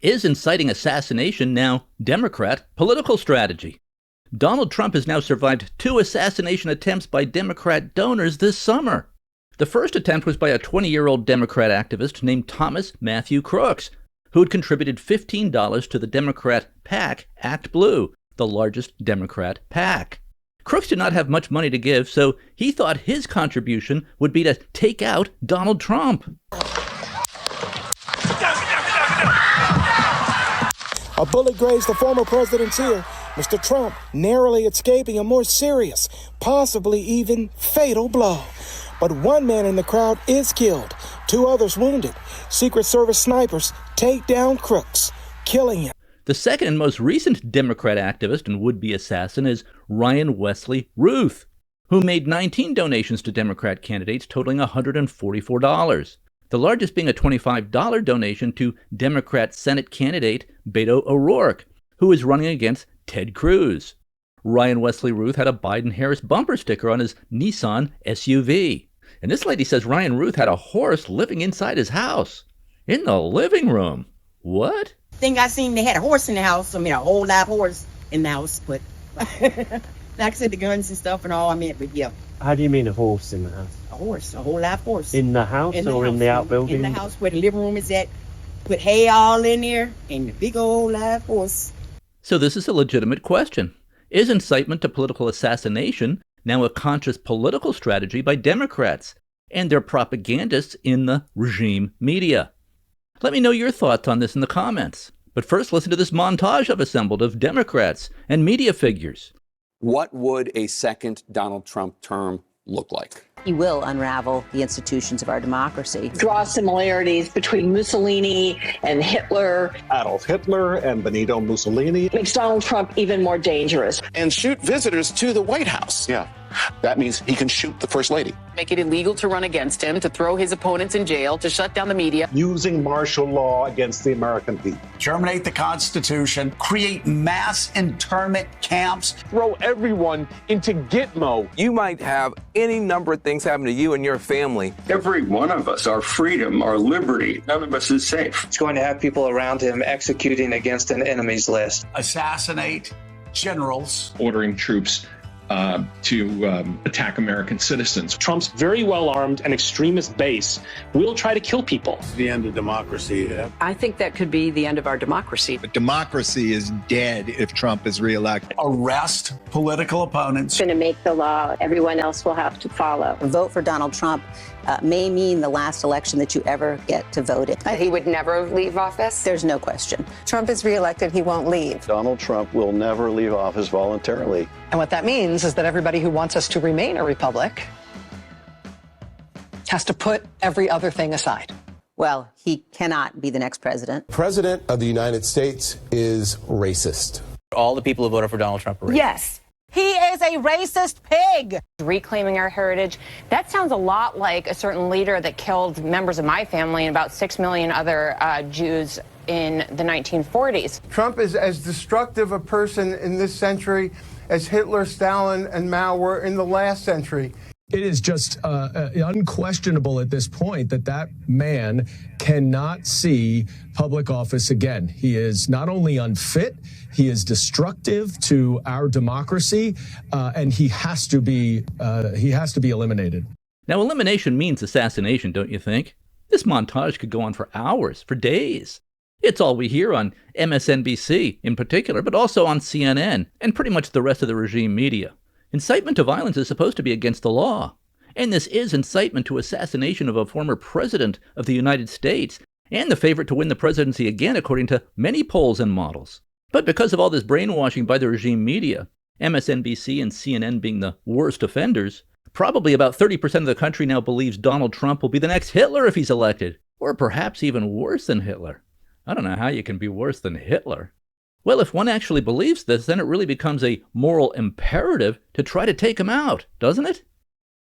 Is inciting assassination now Democrat political strategy? Donald Trump has now survived 2 assassination attempts by Democrat donors this summer. The first attempt was by a 20-year-old Democrat activist named Thomas Matthew Crooks, who had contributed $15 to the Democrat PAC Act Blue, the largest Democrat PAC. Crooks did not have much money to give, so he thought his contribution would be to take out Donald Trump. A bullet grazed the former president's ear, Mr. Trump narrowly escaping a more serious, possibly even fatal blow. But one man in the crowd is killed, 2 others wounded. Secret Service snipers take down Crooks, killing him. The second and most recent Democrat activist and would-be assassin is Ryan Wesley Ruth, who made 19 donations to Democrat candidates totaling $144. The largest being a $25 donation to Democrat Senate candidate Beto O'Rourke, who is running against Ted Cruz. Ryan Wesley Ruth had a Biden-Harris bumper sticker on his Nissan SUV. And this lady says Ryan Ruth had a horse living inside his house. In the living room. What? I think I seen they had a horse in the house. I mean, a whole live horse in the house. But like I said, the guns and stuff and all, I mean, but yeah. How do you mean a horse in the house? A horse, a whole live horse. In the house in the outbuilding? In the house where the living room is at. Put hay all in there and the big old live horse. So this is a legitimate question. Is incitement to political assassination now a conscious political strategy by Democrats and their propagandists in the regime media? Let me know your thoughts on this in the comments. But first, listen to this montage I've assembled of Democrats and media figures. What would a second Donald Trump term look like? He will unravel the institutions of our democracy. Draw similarities between Mussolini and Hitler. Adolf Hitler and Benito Mussolini. Makes Donald Trump even more dangerous. And shoot visitors to the White House. Yeah. That means he can shoot the First Lady. Make it illegal to run against him, to throw his opponents in jail, to shut down the media. Using martial law against the American people. Terminate the Constitution, create mass internment camps. Throw everyone into Gitmo. You might have any number of things happen to you and your family. Every one of us, our freedom, our liberty, none of us is safe. It's going to have people around him executing against an enemy's list. Assassinate generals. Ordering troops to attack American citizens. Trump's very well-armed and extremist base will try to kill people. It's the end of democracy. I think that could be the end of our democracy. But democracy is dead if Trump is reelected. Arrest political opponents. It's going to make the law. Everyone else will have to follow. A vote for Donald Trump may mean the last election that you ever get to vote in. He would never leave office? There's no question. Trump is reelected, he won't leave. Donald Trump will never leave office voluntarily. And what that means is that everybody who wants us to remain a republic has to put every other thing aside. Well, he cannot be the next president. President of the United States is racist. All the people who voted for Donald Trump are racist. Yes. He is a racist pig. Reclaiming our heritage. That sounds a lot like a certain leader that killed members of my family and about 6 million other Jews in the 1940s. Trump is as destructive a person in this century as Hitler, Stalin, and Mao were in the last century. It is just unquestionable at this point that that man cannot see public office again. He is not only unfit, he is destructive to our democracy, and he has to be eliminated. Now, elimination means assassination, don't you think? This montage could go on for hours, for days. It's all we hear on MSNBC in particular, but also on CNN and pretty much the rest of the regime media. Incitement to violence is supposed to be against the law. And this is incitement to assassination of a former president of the United States and the favorite to win the presidency again, according to many polls and models. But because of all this brainwashing by the regime media, MSNBC and CNN being the worst offenders, probably about 30% of the country now believes Donald Trump will be the next Hitler if he's elected, or perhaps even worse than Hitler. I don't know how you can be worse than Hitler. Well, if one actually believes this, then it really becomes a moral imperative to try to take him out, doesn't it?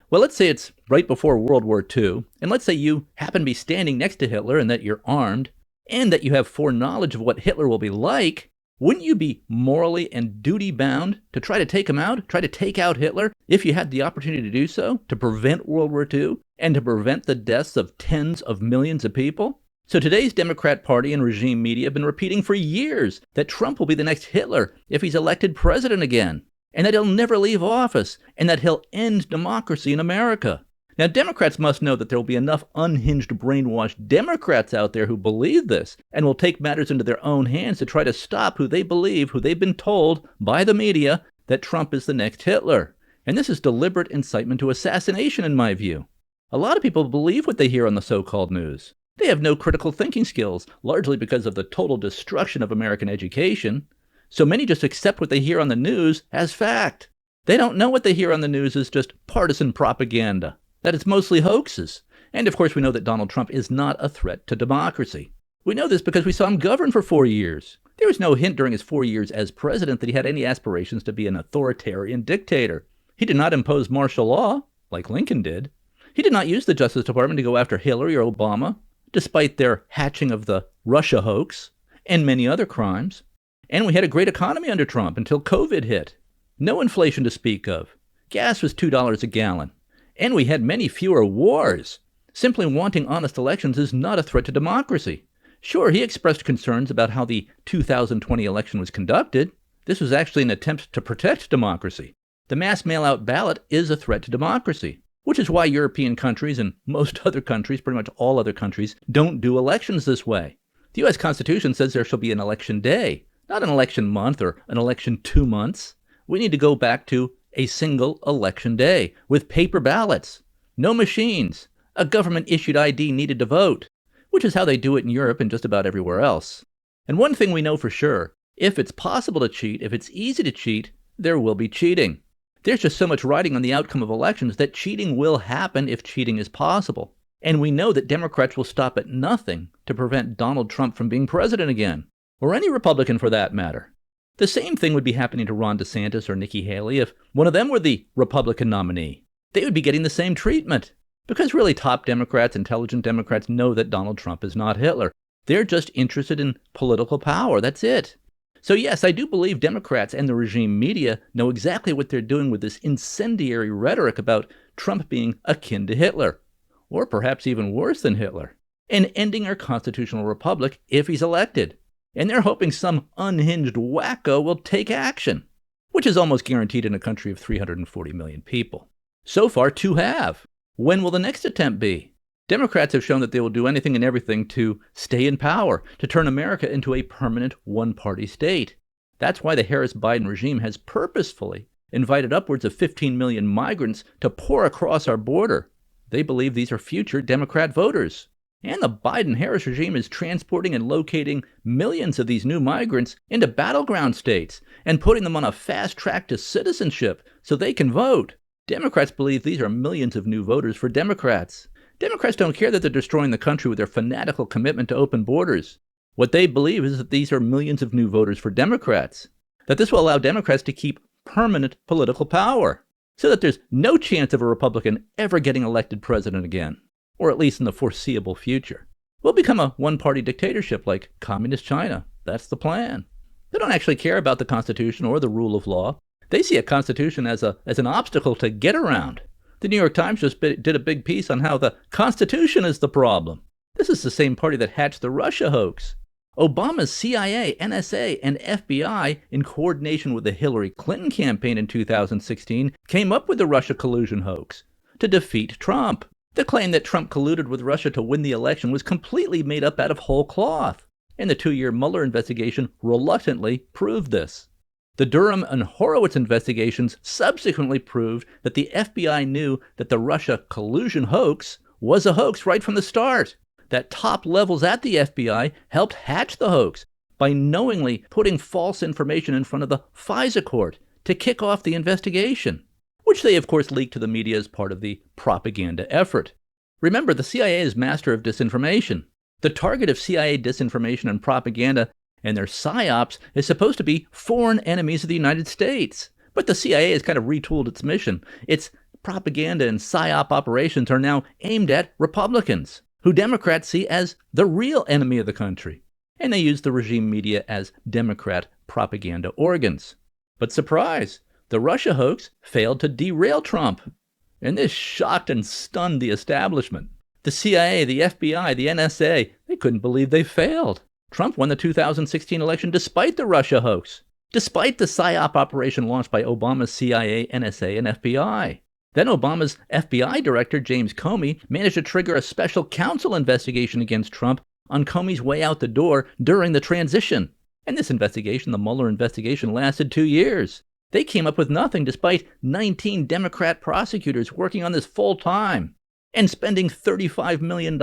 Well, let's say it's right before World War II, and let's say you happen to be standing next to Hitler and that you're armed, and that you have foreknowledge of what Hitler will be like. Wouldn't you be morally and duty-bound to try to take him out, try to take out Hitler, if you had the opportunity to do so, to prevent World War II, and to prevent the deaths of tens of millions of people? So today's Democrat Party and regime media have been repeating for years that Trump will be the next Hitler if he's elected president again, and that he'll never leave office, and that he'll end democracy in America. Now, Democrats must know that there will be enough unhinged, brainwashed Democrats out there who believe this and will take matters into their own hands to try to stop who they believe, who they've been told by the media, that Trump is the next Hitler. And this is deliberate incitement to assassination, in my view. A lot of people believe what they hear on the so-called news. They have no critical thinking skills, largely because of the total destruction of American education. So many just accept what they hear on the news as fact. They don't know what they hear on the news is just partisan propaganda, that it's mostly hoaxes. And of course we know that Donald Trump is not a threat to democracy. We know this because we saw him govern for 4 years. There was no hint during his 4 years as president that he had any aspirations to be an authoritarian dictator. He did not impose martial law, like Lincoln did. He did not use the Justice Department to go after Hillary or Obama, despite their hatching of the Russia hoax and many other crimes. And we had a great economy under Trump until COVID hit. No inflation to speak of. Gas was $2 a gallon. And we had many fewer wars. Simply wanting honest elections is not a threat to democracy. Sure, he expressed concerns about how the 2020 election was conducted. This was actually an attempt to protect democracy. The mass mail-out ballot is a threat to democracy, which is why European countries and most other countries, pretty much all other countries, don't do elections this way. The U.S. Constitution says there shall be an election day, not an election month or an election 2 months. We need to go back to a single election day with paper ballots, no machines, a government-issued ID needed to vote, which is how they do it in Europe and just about everywhere else. And one thing we know for sure, if it's possible to cheat, if it's easy to cheat, there will be cheating. There's just so much riding on the outcome of elections that cheating will happen if cheating is possible. And we know that Democrats will stop at nothing to prevent Donald Trump from being president again, or any Republican for that matter. The same thing would be happening to Ron DeSantis or Nikki Haley if one of them were the Republican nominee. They would be getting the same treatment. Because really top Democrats, intelligent Democrats know that Donald Trump is not Hitler. They're just interested in political power. That's it. So yes, I do believe Democrats and the regime media know exactly what they're doing with this incendiary rhetoric about Trump being akin to Hitler, or perhaps even worse than Hitler, and ending our constitutional republic if he's elected. And they're hoping some unhinged wacko will take action, which is almost guaranteed in a country of 340 million people. So far, 2 have. When will the next attempt be? Democrats have shown that they will do anything and everything to stay in power, to turn America into a permanent one-party state. That's why the Harris-Biden regime has purposefully invited upwards of 15 million migrants to pour across our border. They believe these are future Democrat voters. And the Biden-Harris regime is transporting and locating millions of these new migrants into battleground states and putting them on a fast track to citizenship so they can vote. Democrats believe these are millions of new voters for Democrats. Democrats don't care that they're destroying the country with their fanatical commitment to open borders. What they believe is that these are millions of new voters for Democrats, that this will allow Democrats to keep permanent political power, so that there's no chance of a Republican ever getting elected president again, or at least in the foreseeable future. We'll become a one-party dictatorship like communist China. That's the plan. They don't actually care about the Constitution or the rule of law. They see a Constitution as an obstacle to get around. The New York Times just did a big piece on how the Constitution is the problem. This is the same party that hatched the Russia hoax. Obama's CIA, NSA, and FBI, in coordination with the Hillary Clinton campaign in 2016, came up with the Russia collusion hoax to defeat Trump. The claim that Trump colluded with Russia to win the election was completely made up out of whole cloth, and the 2-year Mueller investigation reluctantly proved this. The Durham and Horowitz investigations subsequently proved that the FBI knew that the Russia collusion hoax was a hoax right from the start, that top levels at the FBI helped hatch the hoax by knowingly putting false information in front of the FISA court to kick off the investigation, which they of course leaked to the media as part of the propaganda effort. Remember, the CIA is master of disinformation. The target of CIA disinformation and propaganda and their psyops is supposed to be foreign enemies of the United States. But the CIA has kind of retooled its mission. Its propaganda and psyop operations are now aimed at Republicans, who Democrats see as the real enemy of the country. And they use the regime media as Democrat propaganda organs. But surprise, the Russia hoax failed to derail Trump. And this shocked and stunned the establishment. The CIA, the FBI, the NSA, they couldn't believe they failed. Trump won the 2016 election despite the Russia hoax, despite the PSYOP operation launched by Obama's CIA, NSA, and FBI. Then Obama's FBI director, James Comey, managed to trigger a special counsel investigation against Trump on Comey's way out the door during the transition. And this investigation, the Mueller investigation, lasted 2 years. They came up with nothing despite 19 Democrat prosecutors working on this full time and spending $35 million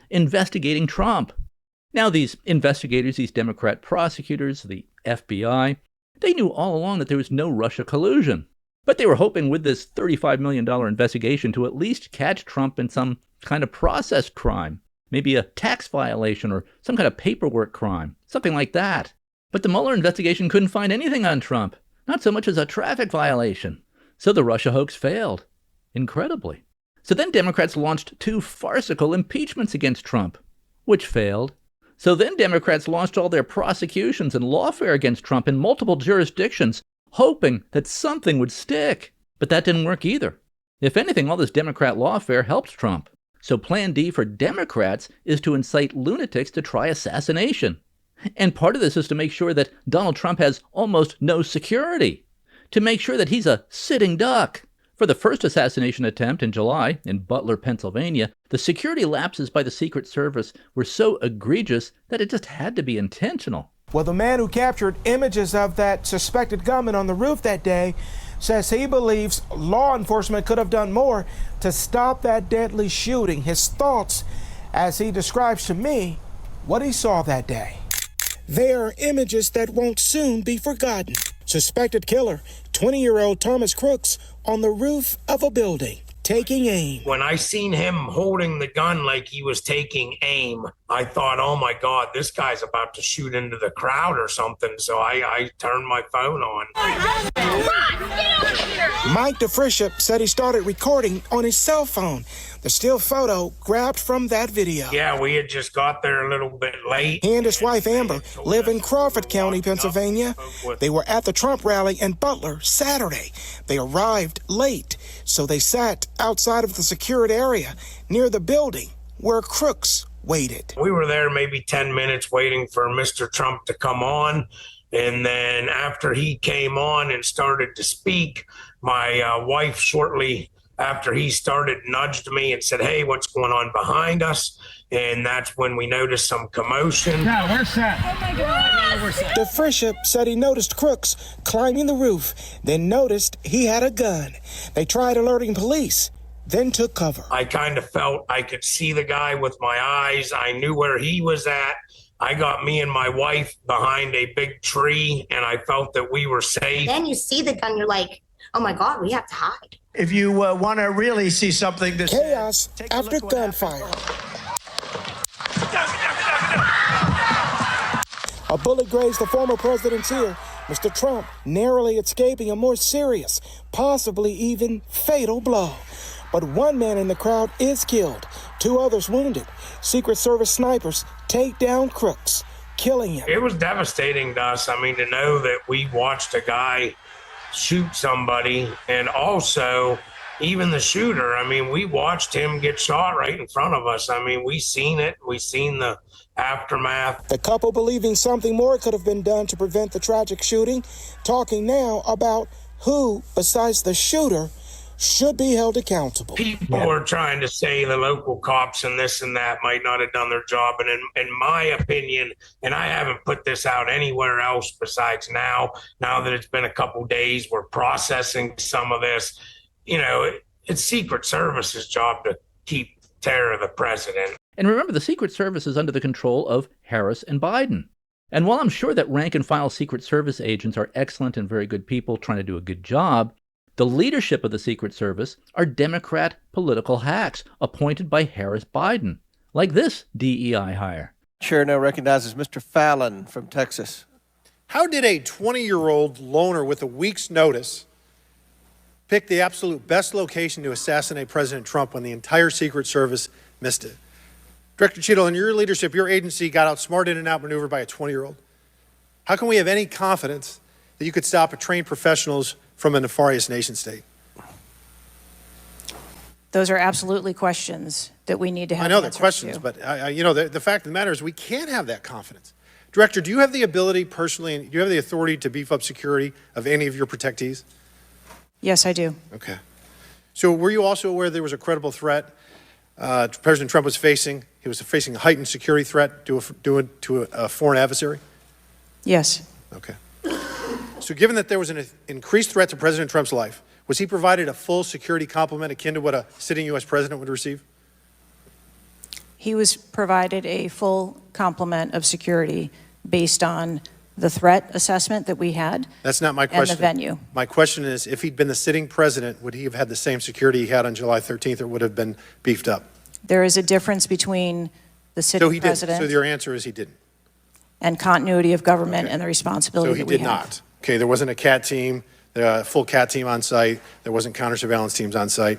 investigating Trump. Now these investigators, these Democrat prosecutors, the FBI, they knew all along that there was no Russia collusion. But they were hoping with this $35 million investigation to at least catch Trump in some kind of process crime, maybe a tax violation or some kind of paperwork crime, something like that. But the Mueller investigation couldn't find anything on Trump, not so much as a traffic violation. So the Russia hoax failed, incredibly. So then Democrats launched 2 farcical impeachments against Trump, which failed. So then Democrats launched all their prosecutions and lawfare against Trump in multiple jurisdictions, hoping that something would stick. But that didn't work either. If anything, all this Democrat lawfare helped Trump. So Plan D for Democrats is to incite lunatics to try assassination. And part of this is to make sure that Donald Trump has almost no security, to make sure that he's a sitting duck. For the first assassination attempt in July in Butler, Pennsylvania, the security lapses by the Secret Service were so egregious that it just had to be intentional. Well, the man who captured images of that suspected gunman on the roof that day says he believes law enforcement could have done more to stop that deadly shooting. His thoughts as he describes to me what he saw that day. There are images that won't soon be forgotten. Suspected killer, 20-year-old Thomas Crooks, on the roof of a building, taking aim. When I seen him holding the gun like he was taking aim, I thought, oh my God, this guy's about to shoot into the crowd or something. So I turned my phone on. Mike DeFrisha said he started recording on his cell phone. The still photo grabbed from that video. Yeah, we had just got there a little bit late. He and his wife Amber live in Crawford County, Pennsylvania. They were at the Trump rally in Butler Saturday. They arrived late, so they sat outside of the secured area near the building where Crooks waited. We were there maybe 10 minutes waiting for Mr. Trump to come on. And then after he came on and started to speak, my wife shortly after he started nudged me and said, hey, what's going on behind us? And that's when we noticed some commotion. Now, where's that? Oh my God! DeFrisha said he noticed Crooks climbing the roof, then noticed he had a gun. They tried alerting police, then took cover. I kind of felt I could see the guy with my eyes. I knew where he was at. I got me and my wife behind a big tree, and I felt that we were safe. Then you see the gun, you're like, oh my God, we have to hide. If you want to really see something that's chaos after gunfire. A bullet grazed the former president's ear, Mr. Trump narrowly escaping a more serious, possibly even fatal blow. But one man in the crowd is killed, 2 others wounded. Secret Service snipers take down Crooks, killing him. It was devastating to us. I mean, to know that we watched a guy shoot somebody, and also even the shooter. I mean, we watched him get shot right in front of us. I mean, we seen it. We seen the aftermath. The couple believing something more could have been done to prevent the tragic shooting, talking now about who, besides the shooter, should be held accountable. People are trying to say the local cops and this and that might not have done their job. And in my opinion, and I haven't put this out anywhere else besides now that it's been a couple days, we're processing some of this. You know, it's Secret Service's job to keep terror of the president. And remember, the Secret Service is under the control of Harris and Biden. And while I'm sure that rank and file Secret Service agents are excellent and very good people trying to do a good job, the leadership of the Secret Service are Democrat political hacks appointed by Harris Biden, like this DEI hire. Chair now recognizes Mr. Fallon from Texas. How did a 20-year-old loner with a week's notice pick the absolute best location to assassinate President Trump when the entire Secret Service missed it? Director Cheadle, in your leadership, your agency got outsmarted and outmaneuvered by a 20-year-old. How can we have any confidence that you could stop a trained professionals from a nefarious nation state? Those are absolutely questions that we need to have. I know they're questions, but the fact of the matter is we can't have that confidence. Director, do you have the ability personally, and do you have the authority to beef up security of any of your protectees? Yes, I do. Okay. So were you also aware there was a credible threat President Trump was facing? He was facing a heightened security threat to a foreign adversary? Yes. Okay. So given that there was an increased threat to President Trump's life, was he provided a full security complement akin to what a sitting U.S. president would receive? He was provided a full complement of security based on the threat assessment that we had. That's not my question. And the venue. My question is, if he'd been the sitting president, would he have had the same security he had on July 13th, or would have been beefed up? There is a difference between the sitting president. So your answer is he didn't. And continuity of government and the responsibility that we have. So he did not. Okay, there wasn't a CAT team, a full CAT team on site. There wasn't counter surveillance teams on site.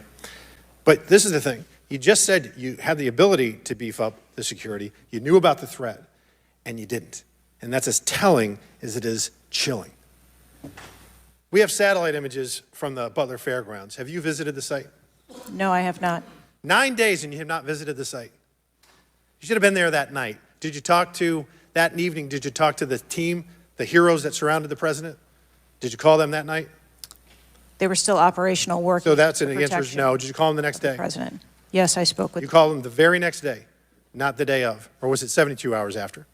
But this is the thing. You just said you had the ability to beef up the security. You knew about the threat, and you didn't. And that's as telling as it is chilling. We have satellite images from the Butler Fairgrounds. Have you visited the site? No, I have not. 9 days and you have not visited the site. You should have been there that night. Did you talk to, that evening, did you talk to the team, the heroes that surrounded the president? Did you call them that night? They were still operational work. So that's an answer is no. Did you call them the next day? President. Yes, I spoke with You called them the very next day, not the day of, or was it 72 hours after?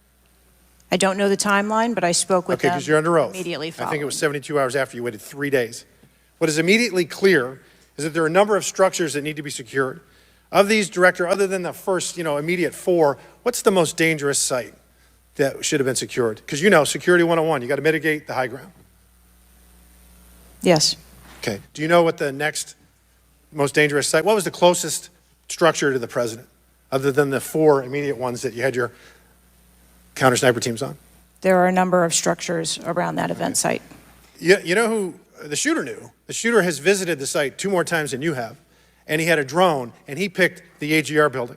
I don't know the timeline, but I spoke with them. Okay, because you're under oath. Immediately following. I think it was 72 hours after. You waited 3 days. What is immediately clear is that there are a number of structures that need to be secured. Of these, Director, other than the first, immediate 4, what's the most dangerous site that should have been secured? Because Security 101, you got to mitigate the high ground. Yes. Okay. Do you know what the next most dangerous site, what was the closest structure to the president, other than the 4 immediate ones that you had your counter sniper teams on? There are a number of structures around that event site. You know who the shooter knew? The shooter has visited the site 2 more times than you have, and he had a drone, and he picked the AGR building.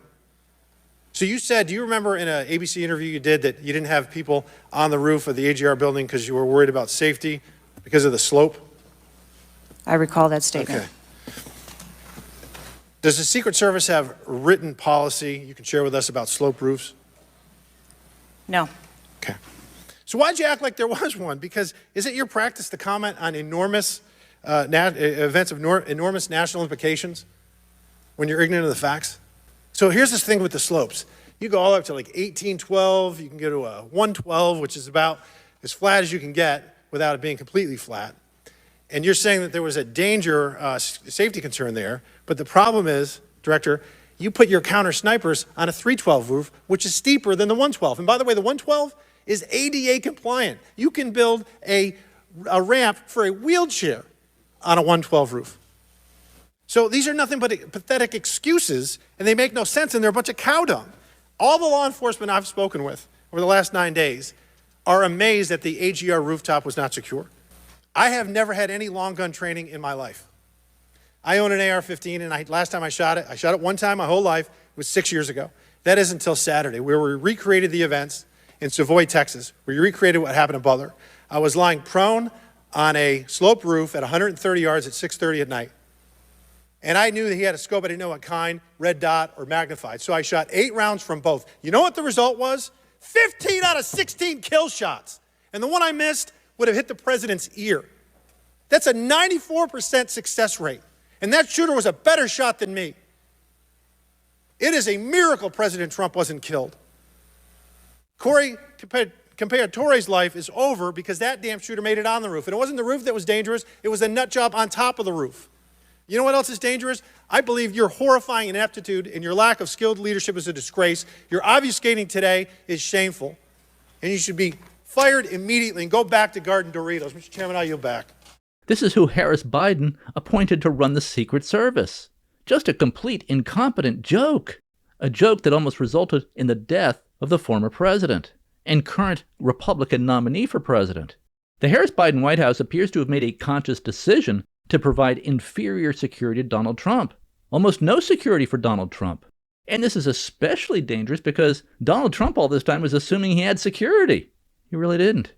So you said, do you remember in an ABC interview you did that you didn't have people on the roof of the AGR building because you were worried about safety because of the slope? I recall that statement. Okay. Does the Secret Service have written policy you can share with us about slope roofs? No. Okay. So why'd you act like there was one? Because is it your practice to comment on enormous events of enormous national implications when you're ignorant of the facts? So here's this thing with the slopes. You go all the way up to like 1812. You can go to a 112, which is about as flat as you can get without it being completely flat. And you're saying that there was a danger, safety concern there. But the problem is, Director, you put your counter snipers on a 312 roof, which is steeper than the 112. And by the way, the 112 is ADA compliant. You can build a ramp for a wheelchair on a 112 roof. So these are nothing but pathetic excuses, and they make no sense, and they're a bunch of cow dung. All the law enforcement I've spoken with over the last 9 days are amazed that the AGR rooftop was not secure. I have never had any long gun training in my life. I own an AR-15, and last time I shot it one time my whole life. It was 6 years ago. That is until Saturday, where we recreated the events in Savoy, Texas. We recreated what happened in Butler. I was lying prone on a sloped roof at 130 yards at 6:30 at night. And I knew that he had a scope. I didn't know what kind, red dot or magnified. So I shot 8 rounds from both. You know what the result was? 15 out of 16 kill shots. And the one I missed would have hit the president's ear. That's a 94% success rate. And that shooter was a better shot than me. It is a miracle President Trump wasn't killed. Corey Comparator's life is over because that damn shooter made it on the roof. And it wasn't the roof that was dangerous. It was the nut job on top of the roof. You know what else is dangerous? I believe your horrifying ineptitude and your lack of skilled leadership is a disgrace. Your obfuscating today is shameful. And you should be fired immediately and go back to Garden Doritos. Mr. Chairman, I yield back. This is who Harris Biden appointed to run the Secret Service. Just a complete incompetent joke. A joke that almost resulted in the death of the former president and current Republican nominee for president. The Harris-Biden White House appears to have made a conscious decision to provide inferior security to Donald Trump. Almost no security for Donald Trump. And this is especially dangerous because Donald Trump all this time was assuming he had security. He really didn't.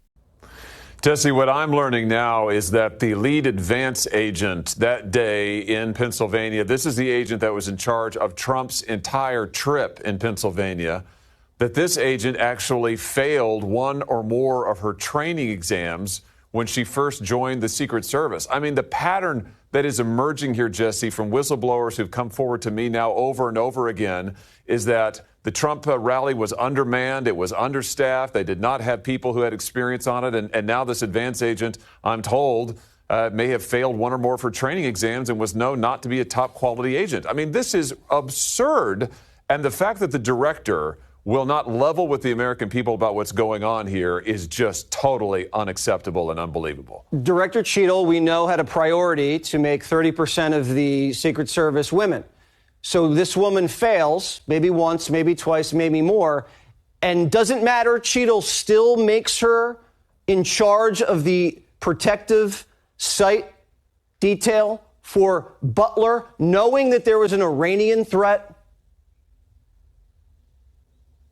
Jesse, what I'm learning now is that the lead advance agent that day in Pennsylvania, this is the agent that was in charge of Trump's entire trip in Pennsylvania, that this agent actually failed one or more of her training exams when she first joined the Secret Service. I mean, the pattern that is emerging here, Jesse, from whistleblowers who've come forward to me now over and over again is that the Trump rally was undermanned. It was understaffed. They did not have people who had experience on it. And now this advance agent, I'm told, may have failed one or more of her training exams and was known not to be a top quality agent. I mean, this is absurd. And the fact that the director will not level with the American people about what's going on here is just totally unacceptable and unbelievable. Director Cheadle, we know, had a priority to make 30% of the Secret Service women. So this woman fails, maybe once, maybe twice, maybe more. And doesn't matter, Cheadle still makes her in charge of the protective site detail for Butler, knowing that there was an Iranian threat.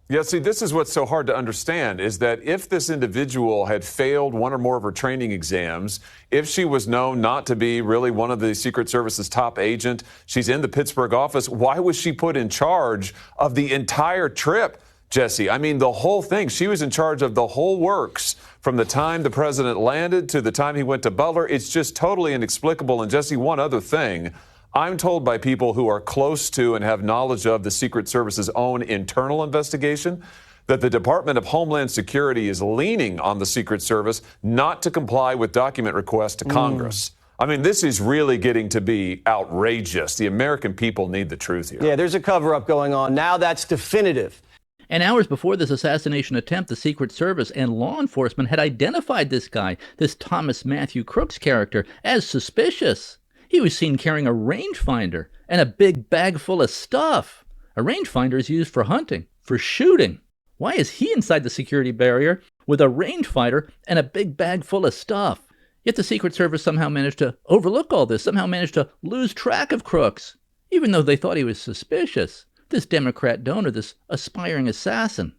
Yeah, see, this is what's so hard to understand, is that if this individual had failed one or more of her training exams, if she was known not to be really one of the Secret Service's top agent, she's in the Pittsburgh office, why was she put in charge of the entire trip, Jesse? I mean, the whole thing. She was in charge of the whole works from the time the president landed to the time he went to Butler. It's just totally inexplicable. And Jesse, one other thing. I'm told by people who are close to and have knowledge of the Secret Service's own internal investigation that the Department of Homeland Security is leaning on the Secret Service not to comply with document requests to Congress. I mean, this is really getting to be outrageous. The American people need the truth here. Yeah, there's a cover-up going on. Now that's definitive. And hours before this assassination attempt, the Secret Service and law enforcement had identified this guy, this Thomas Matthew Crooks character, as suspicious. He was seen carrying a rangefinder and a big bag full of stuff. A rangefinder is used for hunting, for shooting. Why is he inside the security barrier with a rangefinder and a big bag full of stuff? Yet the Secret Service somehow managed to overlook all this, somehow managed to lose track of Crooks, even though they thought he was suspicious, this Democrat donor, this aspiring assassin.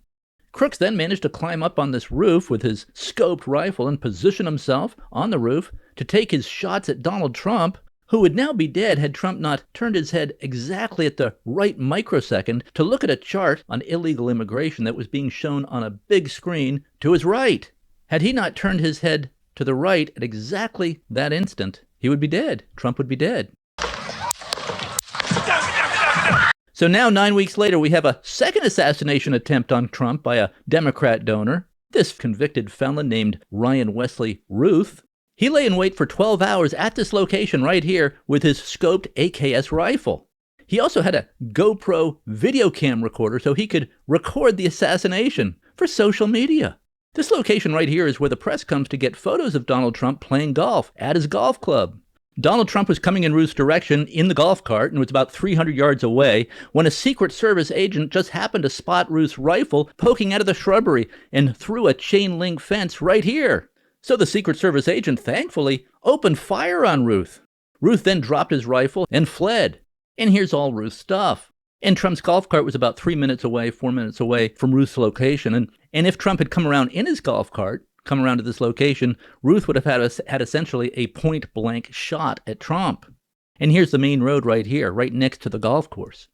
Crooks then managed to climb up on this roof with his scoped rifle and position himself on the roof to take his shots at Donald Trump, who would now be dead had Trump not turned his head exactly at the right microsecond to look at a chart on illegal immigration that was being shown on a big screen to his right. Had he not turned his head to the right at exactly that instant, he would be dead. Trump would be dead. So now, 9 weeks later, we have a second assassination attempt on Trump by a Democrat donor, this convicted felon named Ryan Wesley Ruth. He lay in wait for 12 hours at this location right here with his scoped AKS rifle. He also had a GoPro video cam recorder so he could record the assassination for social media. This location right here is where the press comes to get photos of Donald Trump playing golf at his golf club. Donald Trump was coming in Ruth's direction in the golf cart and was about 300 yards away when a Secret Service agent just happened to spot Ruth's rifle poking out of the shrubbery and through a chain link fence right here. So the Secret Service agent, thankfully, opened fire on Ruth. Ruth then dropped his rifle and fled. And here's all Ruth's stuff. And Trump's golf cart was about 4 minutes away from Ruth's location. And if Trump had come around in his golf cart, come around to this location, Ruth would have had essentially a point-blank shot at Trump. And here's the main road right here, right next to the golf course.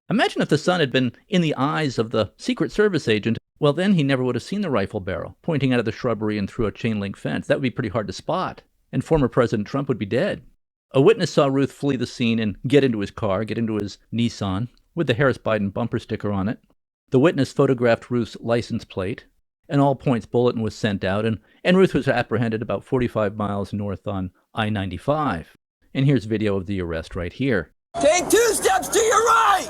Imagine if the sun had been in the eyes of the Secret Service agent. Well, then he never would have seen the rifle barrel pointing out of the shrubbery and through a chain-link fence. That would be pretty hard to spot, and former President Trump would be dead. A witness saw Ruth flee the scene and get into his car, get into his Nissan, with the Harris Biden bumper sticker on it. The witness photographed Ruth's license plate. An all-points bulletin was sent out, and Ruth was apprehended about 45 miles north on I-95. And here's video of the arrest right here. Take 2 steps to your right!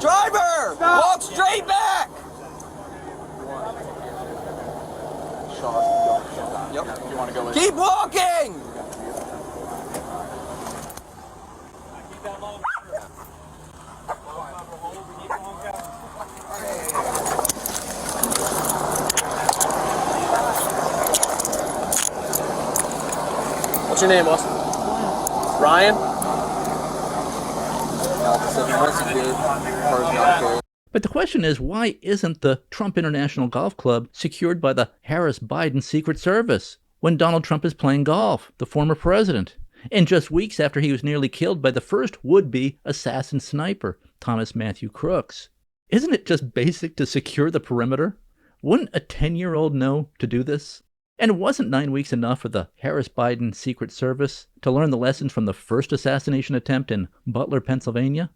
Driver, walk straight back! Keep walking! What's your name, Austin? Ryan? But the question is, why isn't the Trump International Golf Club secured by the Harris-Biden Secret Service when Donald Trump is playing golf, the former president, and just weeks after he was nearly killed by the first would-be assassin sniper, Thomas Matthew Crooks? Isn't it just basic to secure the perimeter? Wouldn't a 10-year-old know to do this? And wasn't 9 weeks enough for the Harris-Biden Secret Service to learn the lessons from the first assassination attempt in Butler, Pennsylvania?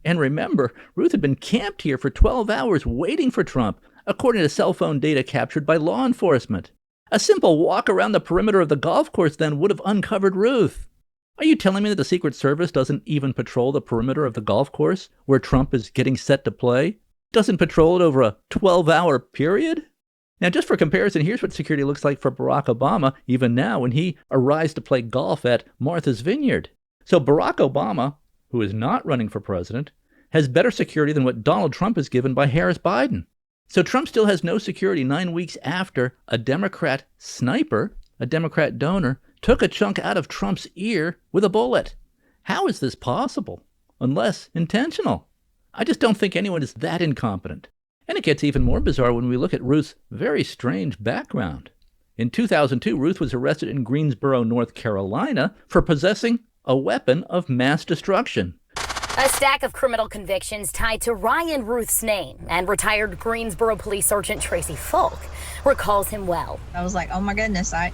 And remember, Ruth had been camped here for 12 hours waiting for Trump, according to cell phone data captured by law enforcement. A simple walk around the perimeter of the golf course then would have uncovered Ruth. Are you telling me that the Secret Service doesn't even patrol the perimeter of the golf course where Trump is getting set to play? Doesn't patrol it over a 12-hour period? Now, just for comparison, here's what security looks like for Barack Obama, even now when he arrives to play golf at Martha's Vineyard. So Barack Obama, who is not running for president, has better security than what Donald Trump is given by Harris Biden. So Trump still has no security 9 weeks after a Democrat sniper, a Democrat donor, took a chunk out of Trump's ear with a bullet. How is this possible? Unless intentional. I just don't think anyone is that incompetent. And it gets even more bizarre when we look at Ruth's very strange background. In 2002, Ruth was arrested in Greensboro, North Carolina for possessing a weapon of mass destruction. A stack of criminal convictions tied to Ryan Ruth's name, and retired Greensboro Police Sergeant Tracy Falk recalls him well. I was like, oh my goodness, I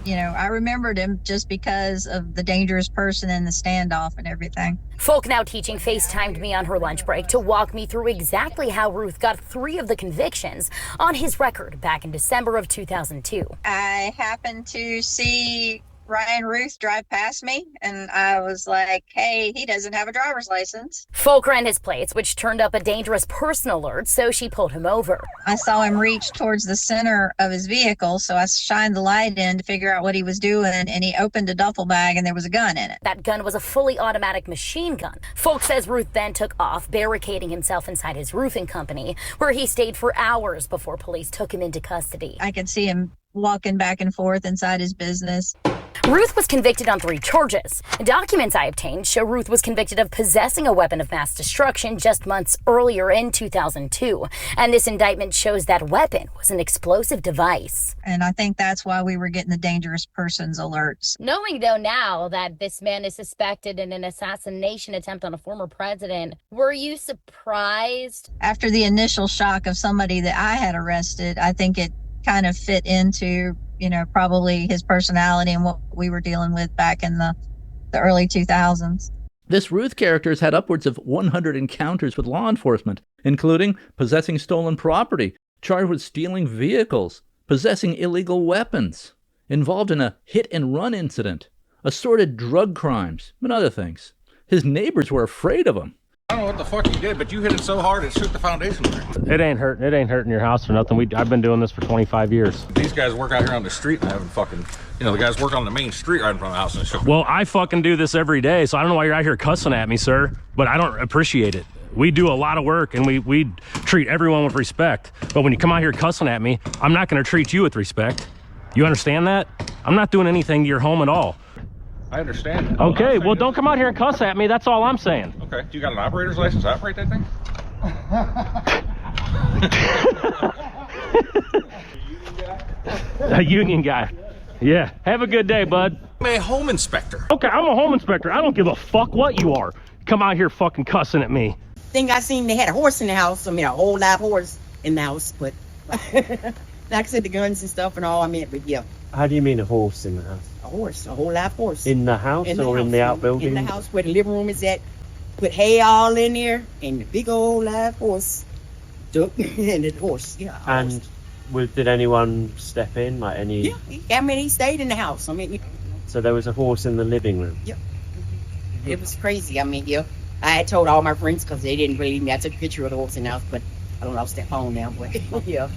remembered him just because of the dangerous person and the standoff and everything. Falk, now teaching, FaceTimed me on her lunch break to walk me through exactly how Ruth got 3 of the convictions on his record back in December of 2002. I happened to see Ryan Ruth drive past me, and I was like, hey, he doesn't have a driver's license. Falk ran his plates, which turned up a dangerous person alert, so she pulled him over. I saw him reach towards the center of his vehicle, so I shined the light in to figure out what he was doing, and he opened a duffel bag, and there was a gun in it. That gun was a fully automatic machine gun. Falk says Ruth then took off, barricading himself inside his roofing company, where he stayed for hours before police took him into custody. I could see him walking back and forth inside his business. Ruth was convicted on 3 charges. Documents I obtained show Ruth was convicted of possessing a weapon of mass destruction just months earlier in 2002. And this indictment shows that weapon was an explosive device. And I think that's why we were getting the dangerous persons alerts. Knowing, though, now that this man is suspected in an assassination attempt on a former president, were you surprised? After the initial shock of somebody that I had arrested, I think it kind of fit into, probably his personality and what we were dealing with back in the early 2000s. This Ruth character has had upwards of 100 encounters with law enforcement, including possessing stolen property, charged with stealing vehicles, possessing illegal weapons, involved in a hit-and-run incident, assorted drug crimes, and other things. His neighbors were afraid of him. I don't know what the fuck you did, but you hit it so hard it shook the foundation. It ain't hurting your house or nothing. I've been doing this for 25 years. These guys work out here on the street and haven't fucking, the guys work on the main street right in front of the house and shook. Well, I fucking do this every day, so I don't know why you're out here cussing at me, sir, but I don't appreciate it. We do a lot of work and we treat everyone with respect. But when you come out here cussing at me, I'm not going to treat you with respect. You understand that? I'm not doing anything to your home at all. I understand that. Okay, well, don't come out here and cuss at me. That's all I'm saying. Okay. Do you got an operator's license to operate that thing? A union guy. Yeah. Have a good day, bud. I'm a home inspector. Okay, I'm a home inspector. I don't give a fuck what you are. Come out here fucking cussing at me. Think I seen they had a horse in the house. I mean, a whole live horse in the house, but like I said, the guns and stuff and all, but yeah. How do you mean a horse in the house? A horse, a whole live horse. In the house in the outbuilding? In the house where the living room is at. Put hay all in there and the big old live horse. Duck and the horse, yeah. And did anyone step in, like any? Yeah, he stayed in the house. So there was a horse in the living room? Yeah. It was crazy. I had told all my friends because they didn't believe me. I took a picture of the horse in the house, but I don't know, I'll step home now, but yeah.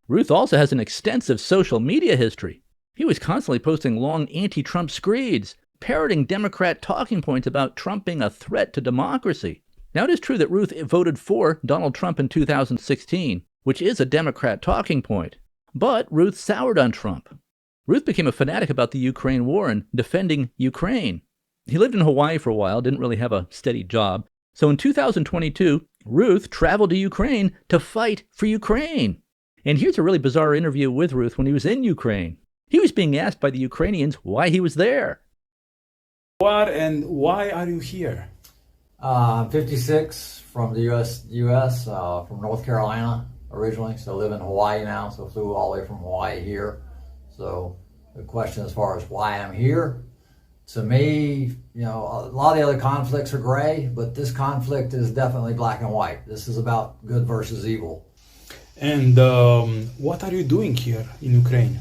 Ruth also has an extensive social media history. He was constantly posting long anti-Trump screeds, parroting Democrat talking points about Trump being a threat to democracy. Now, it is true that Ruth voted for Donald Trump in 2016, which is a Democrat talking point. But Ruth soured on Trump. Ruth became a fanatic about the Ukraine war and defending Ukraine. He lived in Hawaii for a while, didn't really have a steady job. So in 2022, Ruth traveled to Ukraine to fight for Ukraine. And here's a really bizarre interview with Ruth when he was in Ukraine. He was being asked by the Ukrainians why he was there. What and why are you here? I'm 56 from the U.S., from North Carolina originally, so live in Hawaii now, so flew all the way from Hawaii here. So the question as far as why I'm here, to me, you know, a lot of the other conflicts are gray, but this conflict is definitely black and white. This is about good versus evil. And what are you doing here in Ukraine?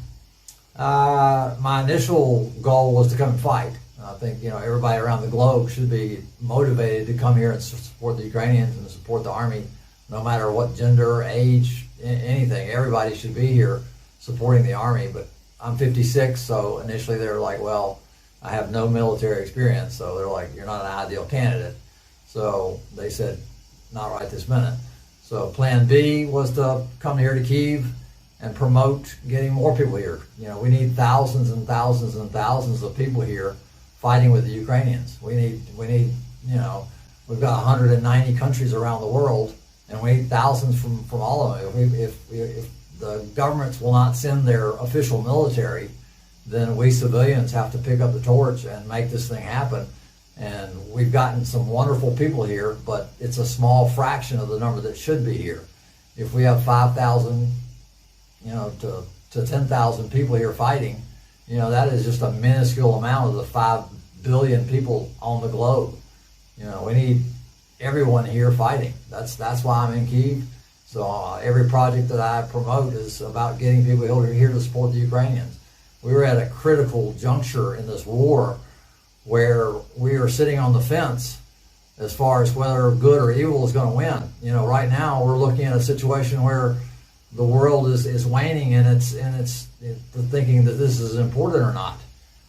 My initial goal was to come and fight. I think, you know, everybody around the globe should be motivated to come here and support the Ukrainians and support the army, no matter what gender, age, anything. Everybody should be here supporting the army. But I'm 56, so initially they were like, well, I have no military experience, so they're like, you're not an ideal candidate. So they said, not right this minute. So plan B was to come here to Kyiv and promote getting more people here. You know, we need thousands and thousands and thousands of people here fighting with the Ukrainians. We need, you know, we've got 190 countries around the world, and we need thousands from all of them. If the governments will not send their official military, then we civilians have to pick up the torch and make this thing happen. And we've gotten some wonderful people here, but it's a small fraction of the number that should be here. If we have 5,000, you know, to 10,000 people here fighting, you know, that is just a minuscule amount of the 5 billion people on the globe. You know, we need everyone here fighting. That's why I'm in Kyiv. So every project that I promote is about getting people here to support the Ukrainians. We were at a critical juncture in this war where we are sitting on the fence as far as whether good or evil is going to win. You know, right now we're looking at a situation where the world is waning and it's thinking that this is important or not.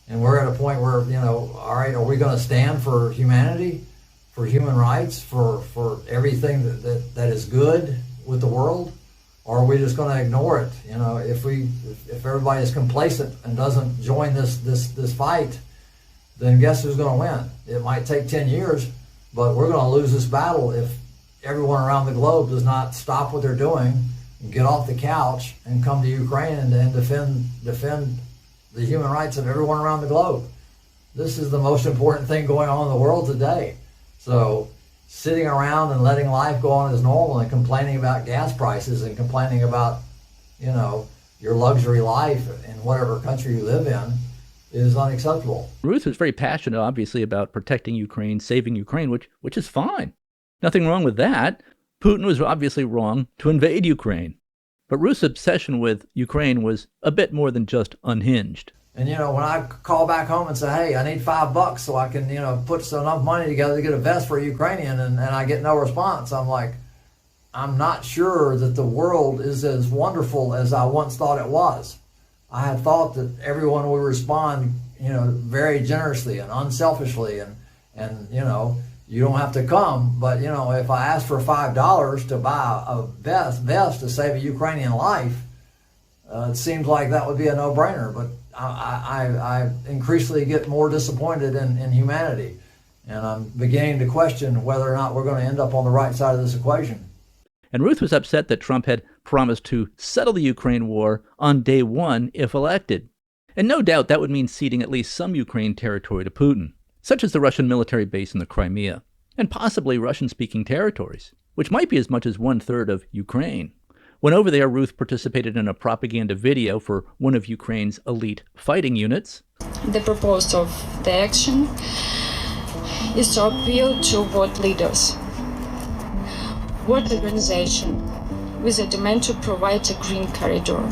And we're at a point where, you know, all right, are we going to stand for humanity, for human rights, for everything that is good with the world? Or are we just going to ignore it? You know, if everybody is complacent and doesn't join this fight, then guess who's going to win? It might take 10 years, but we're going to lose this battle if everyone around the globe does not stop what they're doing, get off the couch, and come to Ukraine and defend the human rights of everyone around the globe. This is the most important thing going on in the world today. So sitting around and letting life go on as normal and complaining about gas prices and complaining about, you know, your luxury life in whatever country you live in is unacceptable. Ruth was very passionate, obviously, about protecting Ukraine, saving Ukraine, which is fine. Nothing wrong with that. Putin was obviously wrong to invade Ukraine. But Ruth's obsession with Ukraine was a bit more than just unhinged. And, you know, when I call back home and say, hey, I need $5 so I can, you know, put enough money together to get a vest for a Ukrainian, and I get no response, I'm like, I'm not sure that the world is as wonderful as I once thought it was. I had thought that everyone would respond, you know, very generously and unselfishly, and you know, you don't have to come, but, you know, if I ask for $5 to buy a vest to save a Ukrainian life, it seems like that would be a no-brainer. But I increasingly get more disappointed in humanity, and I'm beginning to question whether or not we're going to end up on the right side of this equation. And Ruth was upset that Trump had promised to settle the Ukraine war on day one if elected. And no doubt that would mean ceding at least some Ukraine territory to Putin, such as the Russian military base in the Crimea, and possibly Russian-speaking territories, which might be as much as 1/3 of Ukraine. When over there, Ruth participated in a propaganda video for one of Ukraine's elite fighting units. The purpose of the action is to appeal to world leaders, world organization, with a demand to provide a green corridor.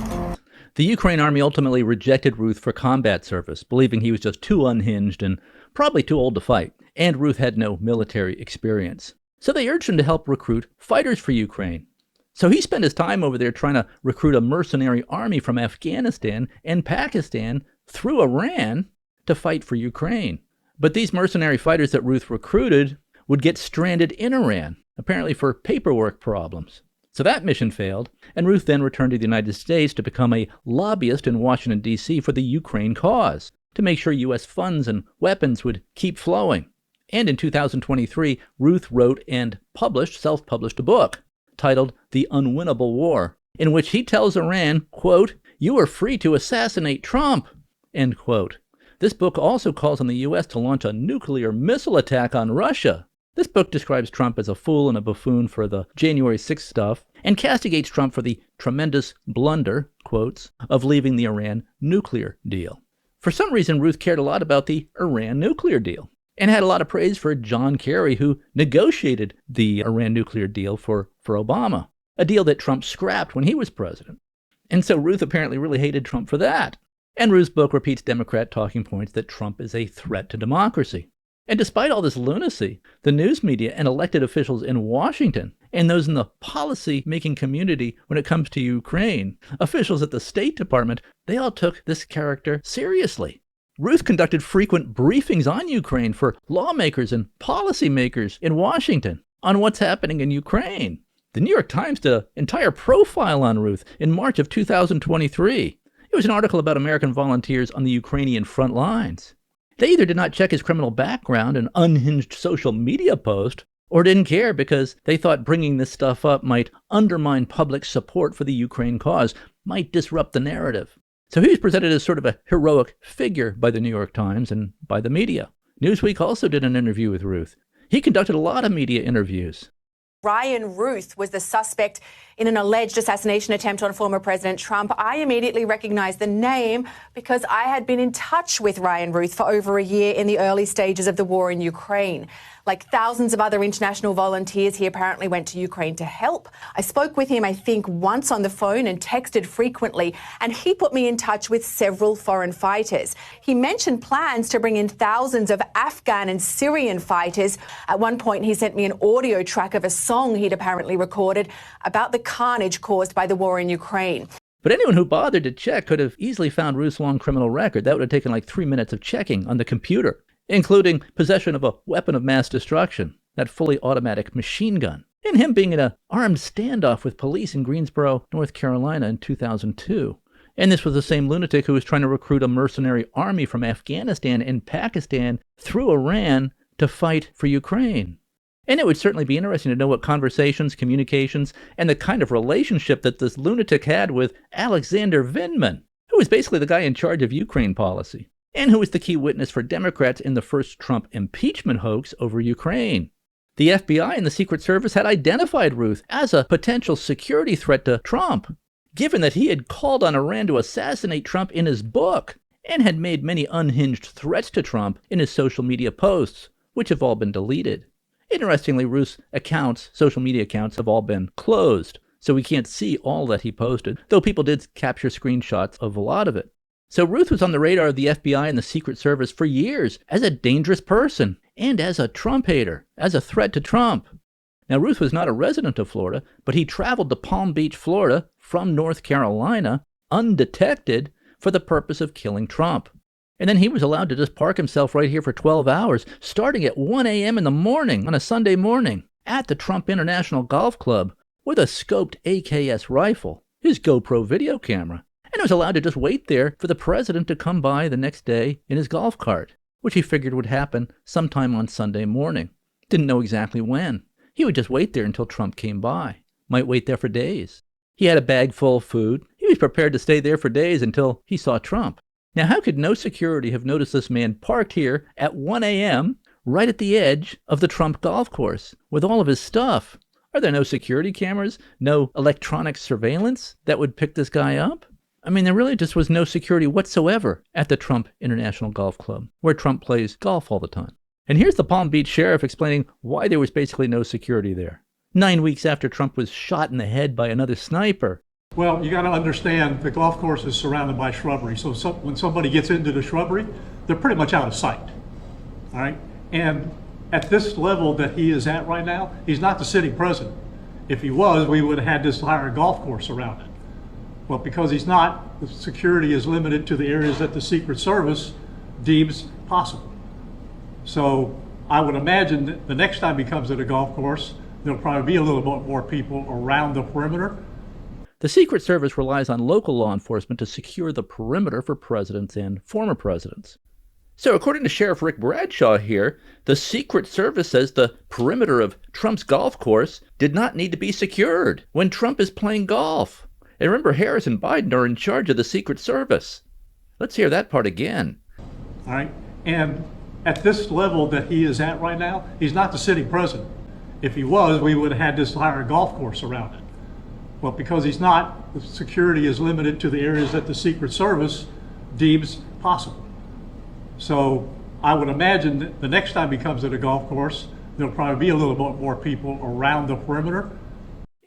The Ukraine army ultimately rejected Ruth for combat service, believing he was just too unhinged and probably too old to fight, and Ruth had no military experience. So they urged him to help recruit fighters for Ukraine. So he spent his time over there trying to recruit a mercenary army from Afghanistan and Pakistan through Iran to fight for Ukraine. But these mercenary fighters that Ruth recruited would get stranded in Iran, apparently for paperwork problems. So that mission failed, and Ruth then returned to the United States to become a lobbyist in Washington, D.C. for the Ukraine cause, to make sure U.S. funds and weapons would keep flowing. And in 2023, Ruth wrote and self-published a book titled The Unwinnable War, in which he tells Iran, quote, "You are free to assassinate Trump," end quote. This book also calls on the U.S. to launch a nuclear missile attack on Russia. This book describes Trump as a fool and a buffoon for the January 6th stuff and castigates Trump for the tremendous blunder, quotes, of leaving the Iran nuclear deal. For some reason, Ruth cared a lot about the Iran nuclear deal and had a lot of praise for John Kerry, who negotiated the Iran nuclear deal for Obama, a deal that Trump scrapped when he was president. And so Ruth apparently really hated Trump for that. And Ruth's book repeats Democrat talking points that Trump is a threat to democracy. And despite all this lunacy, the news media and elected officials in Washington and those in the policy-making community when it comes to Ukraine, officials at the State Department, they all took this character seriously. Ruth conducted frequent briefings on Ukraine for lawmakers and policymakers in Washington on what's happening in Ukraine. The New York Times did an entire profile on Ruth in March of 2023. It was an article about American volunteers on the Ukrainian front lines. They either did not check his criminal background, an unhinged social media post, or didn't care because they thought bringing this stuff up might undermine public support for the Ukraine cause, might disrupt the narrative. So he was presented as sort of a heroic figure by the New York Times and by the media. Newsweek also did an interview with Ruth. He conducted a lot of media interviews. Ryan Ruth was the suspect in an alleged assassination attempt on former President Trump. I immediately recognized the name because I had been in touch with Ryan Ruth for over a year in the early stages of the war in Ukraine. Like thousands of other international volunteers, he apparently went to Ukraine to help. I spoke with him, I think, once on the phone and texted frequently, and he put me in touch with several foreign fighters. He mentioned plans to bring in thousands of Afghan and Syrian fighters. At one point, he sent me an audio track of a song he'd apparently recorded about the carnage caused by the war in Ukraine. But anyone who bothered to check could have easily found Ruth's long criminal record. That would have taken like 3 minutes of checking on the computer, including possession of a weapon of mass destruction, that fully automatic machine gun, and him being in an armed standoff with police in Greensboro, North Carolina in 2002. And this was the same lunatic who was trying to recruit a mercenary army from Afghanistan and Pakistan through Iran to fight for Ukraine. And it would certainly be interesting to know what conversations, communications, and the kind of relationship that this lunatic had with Alexander Vindman, who was basically the guy in charge of Ukraine policy, and who was the key witness for Democrats in the first Trump impeachment hoax over Ukraine. The FBI and the Secret Service had identified Ruth as a potential security threat to Trump, given that he had called on Iran to assassinate Trump in his book, and had made many unhinged threats to Trump in his social media posts, which have all been deleted. Interestingly, Ruth's accounts, social media accounts, have all been closed, so we can't see all that he posted, though people did capture screenshots of a lot of it. So Ruth was on the radar of the FBI and the Secret Service for years as a dangerous person and as a Trump hater, as a threat to Trump. Now, Ruth was not a resident of Florida, but he traveled to Palm Beach, Florida from North Carolina undetected for the purpose of killing Trump. And then he was allowed to just park himself right here for 12 hours, starting at 1 a.m. in the morning on a Sunday morning at the Trump International Golf Club with a scoped AKS rifle, his GoPro video camera, and was allowed to just wait there for the president to come by the next day in his golf cart, which he figured would happen sometime on Sunday morning. Didn't know exactly when. He would just wait there until Trump came by. Might wait there for days. He had a bag full of food. He was prepared to stay there for days until he saw Trump. Now, how could no security have noticed this man parked here at 1 a.m. right at the edge of the Trump golf course with all of his stuff? Are there no security cameras, no electronic surveillance that would pick this guy up? I mean, there really just was no security whatsoever at the Trump International Golf Club, where Trump plays golf all the time. And here's the Palm Beach sheriff explaining why there was basically no security there. 9 weeks after Trump was shot in the head by another sniper. Well, you got to understand the golf course is surrounded by shrubbery. So when somebody gets into the shrubbery, they're pretty much out of sight. All right. And at this level that he is at right now, he's not the sitting president. If he was, we would have had this entire golf course surrounded. Well, because he's not, the security is limited to the areas that the Secret Service deems possible. So I would imagine that the next time he comes to the golf course, there'll probably be a little bit more people around the perimeter. The Secret Service relies on local law enforcement to secure the perimeter for presidents and former presidents. So according to Sheriff Rick Bradshaw here, the Secret Service says the perimeter of Trump's golf course did not need to be secured when Trump is playing golf. And remember, Harris and Biden are in charge of the Secret Service. Let's hear that part again. All right. And at this level that he is at right now, he's not the sitting president. If he was, we would have had this entire golf course around it. Well, because he's not, the security is limited to the areas that the Secret Service deems possible. So I would imagine that the next time he comes to the golf course, there'll probably be a little bit more people around the perimeter.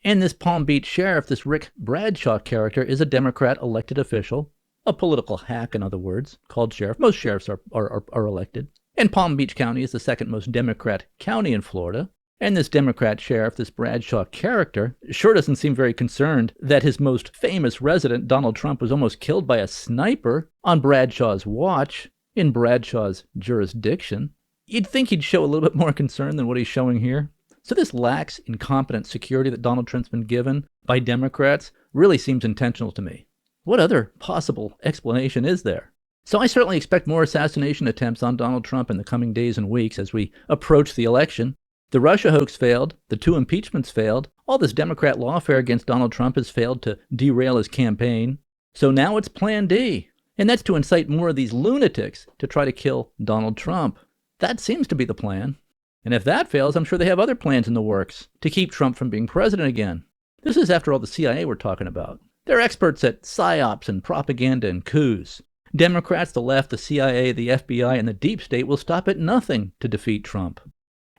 And this Palm Beach sheriff, this Rick Bradshaw character, is a Democrat elected official, a political hack, in other words, called sheriff. Most sheriffs are elected. And Palm Beach County is the second most Democrat county in Florida. And this Democrat sheriff, this Bradshaw character, sure doesn't seem very concerned that his most famous resident, Donald Trump, was almost killed by a sniper on Bradshaw's watch, in Bradshaw's jurisdiction. You'd think he'd show a little bit more concern than what he's showing here. So this lax, incompetent security that Donald Trump's been given by Democrats really seems intentional to me. What other possible explanation is there? So I certainly expect more assassination attempts on Donald Trump in the coming days and weeks as we approach the election. The Russia hoax failed, the 2 impeachments failed, all this Democrat lawfare against Donald Trump has failed to derail his campaign. So now it's Plan D. And that's to incite more of these lunatics to try to kill Donald Trump. That seems to be the plan. And if that fails, I'm sure they have other plans in the works to keep Trump from being president again. This is, after all, the CIA we're talking about. They're experts at psyops and propaganda and coups. Democrats, the left, the CIA, the FBI, and the deep state will stop at nothing to defeat Trump.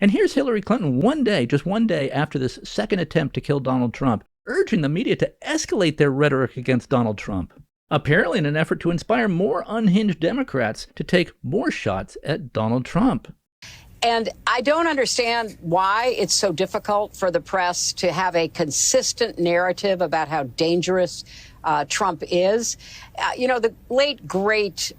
And here's Hillary Clinton one day, just one day after this second attempt to kill Donald Trump, urging the media to escalate their rhetoric against Donald Trump. Apparently in an effort to inspire more unhinged Democrats to take more shots at Donald Trump. And I don't understand why it's so difficult for the press to have a consistent narrative about how dangerous Trump is. The late, great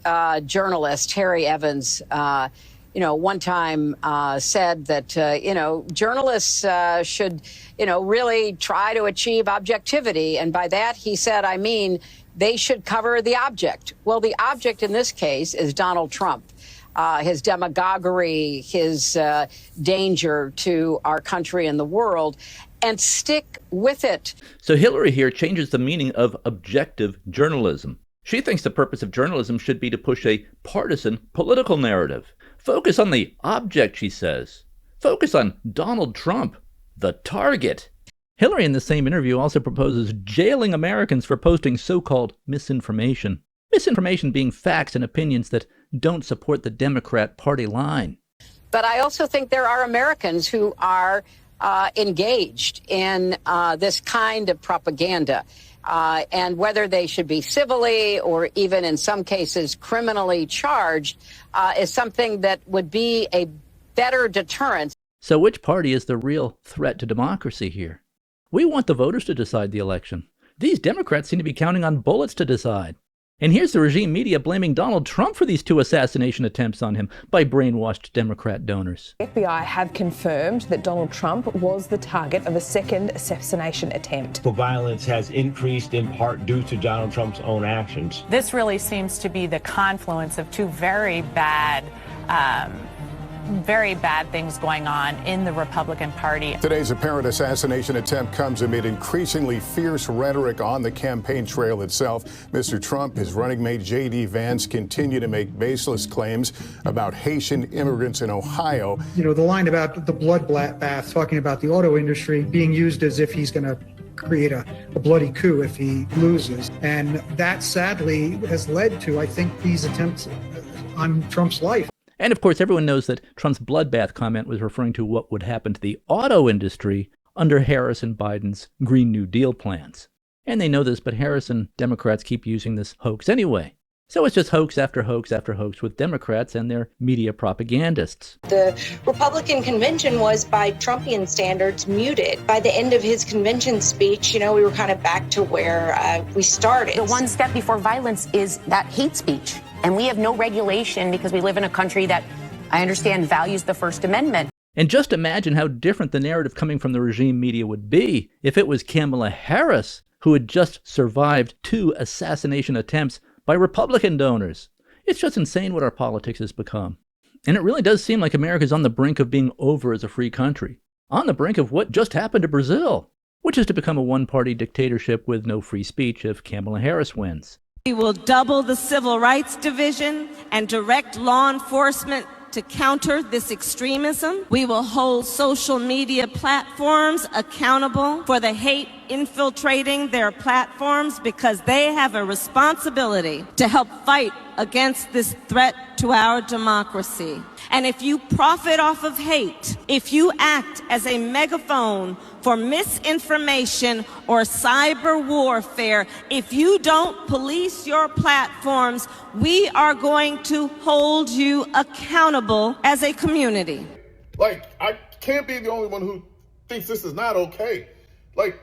journalist Harry Evans, one time said that, journalists should, really try to achieve objectivity. And by that, he said, I mean, they should cover the object. Well, the object in this case is Donald Trump, his demagoguery, his danger to our country and the world, and stick with it. So Hillary here changes the meaning of objective journalism. She thinks the purpose of journalism should be to push a partisan political narrative. Focus on the object, she says. Focus on Donald Trump, the target. Hillary, in the same interview, also proposes jailing Americans for posting so-called misinformation. Misinformation being facts and opinions that don't support the Democrat Party line. But I also think there are Americans who are engaged in this kind of propaganda. And whether they should be civilly or even in some cases criminally charged is something that would be a better deterrent. So which party is the real threat to democracy here? We want the voters to decide the election. These Democrats seem to be counting on bullets to decide. And here's the regime media blaming Donald Trump for these 2 assassination attempts on him by brainwashed Democrat donors. The FBI have confirmed that Donald Trump was the target of a second assassination attempt. The violence has increased in part due to Donald Trump's own actions. This really seems to be the confluence of 2 very bad things going on in the Republican Party. Today's apparent assassination attempt comes amid increasingly fierce rhetoric on the campaign trail itself. Mr. Trump, his running mate J.D. Vance continue to make baseless claims about Haitian immigrants in Ohio. The line about the bloodbath, talking about the auto industry being used as if he's going to create a bloody coup if he loses. And that sadly has led to, I think, these attempts on Trump's life. And of course, everyone knows that Trump's bloodbath comment was referring to what would happen to the auto industry under Harris and Biden's Green New Deal plans. And they know this, but Harris and Democrats keep using this hoax anyway. So it's just hoax after hoax after hoax with Democrats and their media propagandists. The Republican convention was, by Trumpian standards, muted. By the end of his convention speech, we were kind of back to where we started. The one step before violence is that hate speech. And we have no regulation because we live in a country that, I understand, values the First Amendment. And just imagine how different the narrative coming from the regime media would be if it was Kamala Harris who had just survived 2 assassination attempts by Republican donors. It's just insane what our politics has become. And it really does seem like America's on the brink of being over as a free country. On the brink of what just happened to Brazil, which is to become a one-party dictatorship with no free speech if Kamala Harris wins. We will double the Civil Rights Division and direct law enforcement to counter this extremism. We will hold social media platforms accountable for the hate infiltrating their platforms because they have a responsibility to help fight against this threat to our democracy. And if you profit off of hate, if you act as a megaphone for misinformation or cyber warfare, if you don't police your platforms, we are going to hold you accountable as a community. Like, I can't be the only one who thinks this is not okay. Like,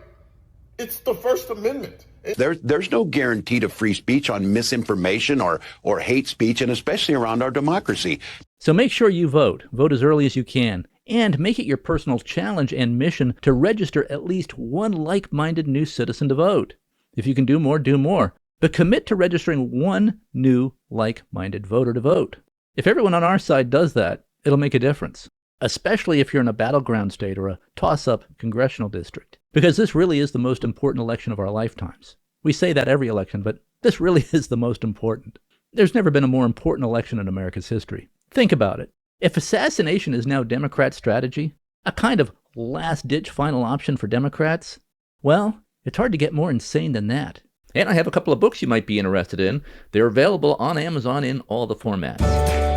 it's the First Amendment. There's no guarantee to free speech on misinformation or hate speech, and especially around our democracy. So make sure you vote. Vote as early as you can. And make it your personal challenge and mission to register at least one like-minded new citizen to vote. If you can do more, do more. But commit to registering one new like-minded voter to vote. If everyone on our side does that, it'll make a difference. Especially if you're in a battleground state or a toss-up congressional district. Because this really is the most important election of our lifetimes. We say that every election, but this really is the most important. There's never been a more important election in America's history. Think about it. If assassination is now Democrat strategy, a kind of last-ditch final option for Democrats, well, it's hard to get more insane than that. And I have a couple of books you might be interested in. They're available on Amazon in all the formats.